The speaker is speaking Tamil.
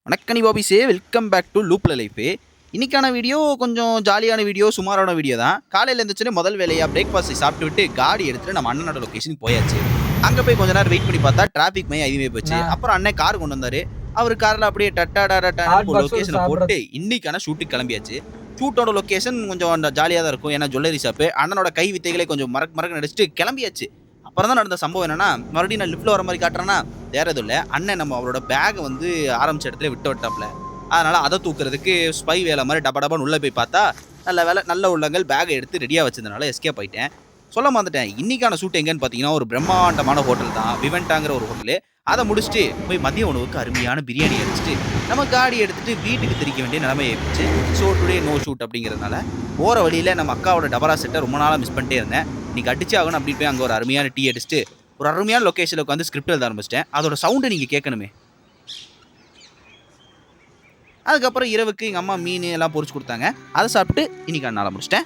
வணக்கம் பாபிஸே, வெல்கம் பேக் டு லூப்ல லைஃப். இன்னைக்கான வீடியோ கொஞ்சம் ஜாலியான வீடியோ, சுமாரான வீடியோ தான். காலையில் எழுந்துச்சுன்னு முதல் வேலையாக பிரேக்ஃபாஸ்ட் சாப்பிட்டு விட்டு காடி எடுத்துட்டு நம்ம அண்ணனோட லொக்கேஷனுக்கு போயாச்சு. அங்கே போய் கொஞ்ச நேரம் வெயிட் பண்ணி பார்த்தா டிராஃபிக் மையம் அதிகமாக போச்சு. அப்புறம் அண்ணன் கார் கொண்டு வந்தாரு. அவர் காரில் அப்படியே டட்டாடாடான்னு லொக்கேஷனை போட்டு இன்னைக்கான ஷூட்டுக்கு கிளம்பியாச்சு. ஷூட்டோட லொக்கேஷன் கொஞ்சம் ஜாலியாக தான் இருக்கும். ஏன்னா ஜுவல்லரி ஷாப்பு. அண்ணனோட கை வித்தைகளை கொஞ்சம் மறக்க நடிச்சிட்டு கிளம்பியாச்சு. அப்புறம் தான் நடந்த சம்பவம் என்னன்னா, மறுபடியும் நான் லிஃப்ட்ல வர மாதிரி காட்டுறேன்னா, வேற எதுவும் இல்லை, அண்ணன் நம்ம அவரோட பேகை வந்து ஆரம்பிச்ச இடத்துல விட்டு விட்டாப்ல. அதனால அதை தூக்குறதுக்கு ஸ்பை வேலை மாதிரி டபான்னு உள்ள போய் பார்த்தா, நல்ல வேலை நல்ல உள்ளங்கள் பேகை எடுத்து ரெடியாக வச்சதுனால எஸ்கேப் ஆயிட்டேன். சொல்ல மறந்துட்டேன், இன்னைக்கான ஷூட் எங்கன்னு பார்த்தீங்கன்னா ஒரு பிரம்மாண்டமான ஹோட்டல் தான், விவெண்டாங்கிற ஒரு ஹோட்டலு. அதை முடிச்சுட்டு போய் மதிய உணவுக்கு அருமையான பிரியாணி அடிச்சுட்டு நம்ம காடி எடுத்துட்டு வீட்டுக்கு திரிக்க வேண்டிய நிலைமை ஆயிடுச்சு. ஸோ டுடே நோ ஷூட் அப்படிங்கிறதுனால போகிற வழியில் நம்ம அக்காவோட டபரா செட்டை ரொம்ப நாளாக மிஸ் பண்ணிட்டே இருந்தேன். இன்னைக்கு அடிச்சு ஆகணும் அப்படின்னு போய் அங்கே ஒரு அருமையான டீ அடிச்சுட்டு ஒரு அருமையான லொக்கேஷனில் உட்காந்து ஸ்கிரிப்ட் எழுத ஆரம்பிச்சிட்டேன். அதோட சவுண்டை நீங்கள் கேட்கணுமே. அதுக்கப்புறம் இரவுக்கு எங்கள் அம்மா மீன் எல்லாம் பொரிச்சு கொடுத்தாங்க. அதை சாப்பிட்டு இன்னைக்கு நாளை முடிச்சிட்டேன்.